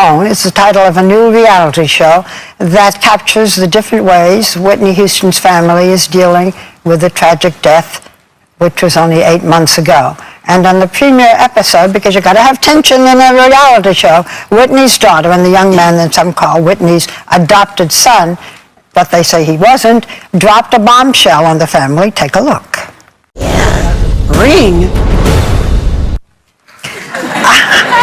Alone is the title of a new reality show that captures the different ways Whitney Houston's family is dealing with the tragic death, which was only 8 months ago. And on the premiere episode, because you got to have tension in a reality show, Whitney's daughter and the young man that some call Whitney's adopted son, but they say he wasn't, dropped a bombshell on the family. Take a look. Ring?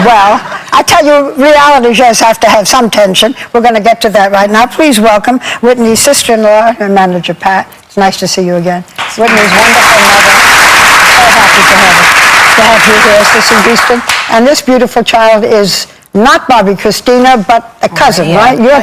Well, I tell you, reality shows have to have some tension. We're going to get to that right now. Please welcome Whitney's sister-in-law and manager, Pat. It's nice to see you again. Whitney's wonderful mother. So happy to have you here, Cissy Houston. And this beautiful child is not Bobby Christina, but a cousin, right? Your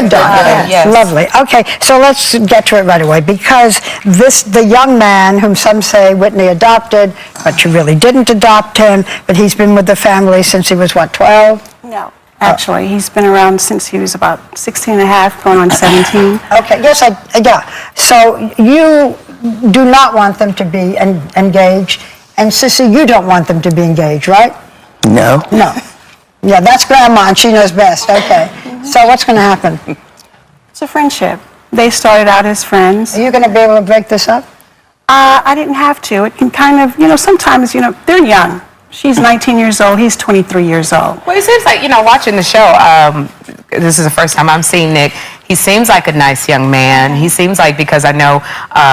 daughter. Yes. Lovely. Okay, so let's get to it right away, because the young man whom some say Whitney adopted, but she really didn't adopt him, but he's been with the family since he was, what, 12? No. Actually, he's been around since he was about 16 and a half, going on 17. Okay, yes, yeah. So you do not want them to be engaged, and Cissy, you don't want them to be engaged, right? No. No. Yeah, that's Grandma, and she knows best. Okay. So what's going to happen? It's a friendship. They started out as friends. Are you going to be able to break this up? I didn't have to. It can kind of, sometimes, they're young. She's 19 years old. He's 23 years old. Well, it seems like, watching the show, this is the first time I'm seeing Nick. He seems like a nice young man. He seems like, because I know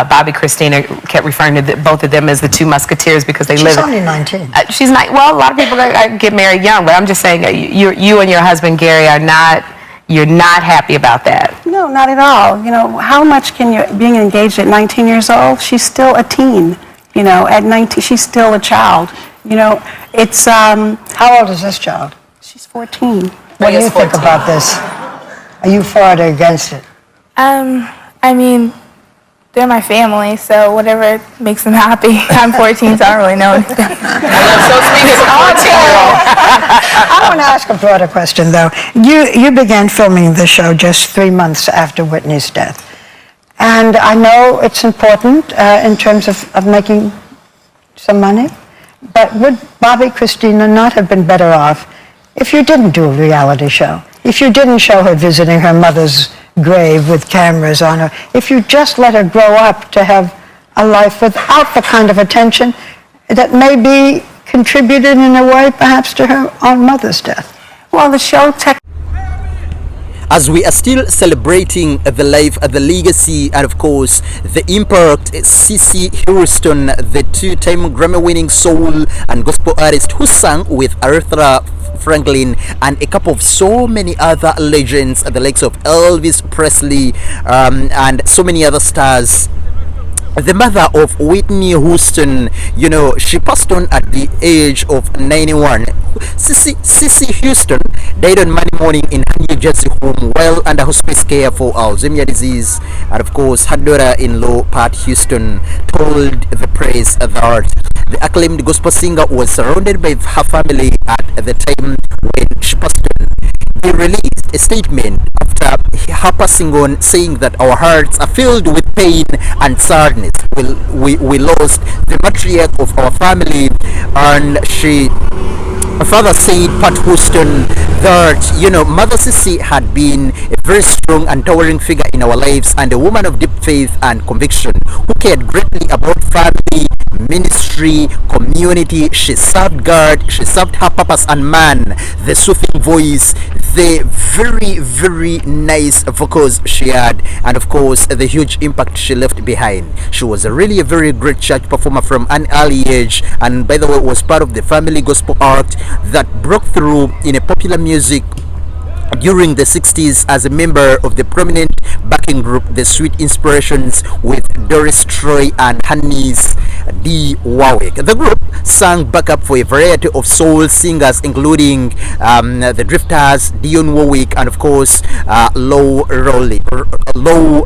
Bobby Christina kept referring to both of them as the two musketeers because they live. She's only 19. She's not. Well, a lot of people get married young, but I'm just saying you and your husband Gary are not. You're not happy about that. No, not at all. How much can you, being engaged at 19 years old? She's still a teen. At 19, she's still a child. It's How old is this child? she's 14. What do you think about this? Are you for it or against it? I mean, they're my family, so whatever makes them happy. I'm 14, so I don't really know anything. So sweet as a 14-year-old. I want to ask a broader question, though. You began filming the show just 3 months after Whitney's death. And I know it's important in terms of making some money, but would Bobby Christina not have been better off if you didn't do a reality show? If you didn't show her visiting her mother's grave with cameras on her, if you just let her grow up to have a life without the kind of attention that maybe contributed in a way perhaps to her own mother's death? Well, the show As we are still celebrating the life, the legacy, and of course the impact, Cissy Houston, the two-time Grammy-winning soul and gospel artist who sang with Aretha Franklin and a couple of so many other legends, the likes of Elvis Presley and so many other stars. The mother of Whitney Houston, she passed on at the age of 91. Cissy Houston died on Monday morning in her New Jersey home while under hospice care for Alzheimer's disease. And of course, her daughter-in-law, Pat Houston, told the press that the acclaimed gospel singer was surrounded by her family at the time when she passed on. They released a statement after her passing on, saying that our hearts are filled with pain and sadness. We lost the matriarch of our family, and her father said, Pat Houston, that Mother Cissy had been a very strong and towering figure in our lives and a woman of deep faith and conviction who cared greatly about family, ministry, community. She served God, she served her purpose and man, the soothing voice, the very, very nice vocals she had, and of course the huge impact she left behind. She was really a very great church performer from an early age, and by the way was part of the family gospel art that broke through in a popular music during the 60s as a member of the prominent backing group The Sweet Inspirations with Doris Troy and her niece D. Warwick. The group sang backup for a variety of soul singers including the Drifters, Dionne Warwick, and of course Low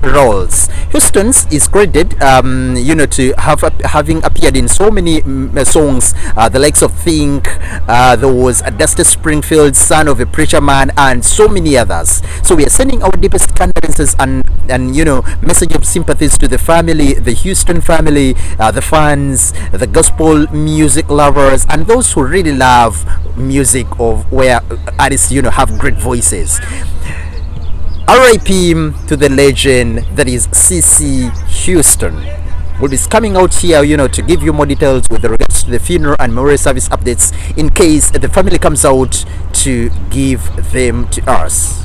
Rolls. Houston's is credited to having appeared in so many songs, the likes of Think, there was Dusty Springfield, Son of a Preacher Man, and so many others. So we are sending our deepest condolences and and message of sympathies to the family, the Houston family, the fans, the gospel music lovers, and those who really love music of where artists have great voices. R.I.P. to the legend that is Cissy Houston. We'll be coming out here, to give you more details with regards to the funeral and memorial service updates in case the family comes out to give them to us.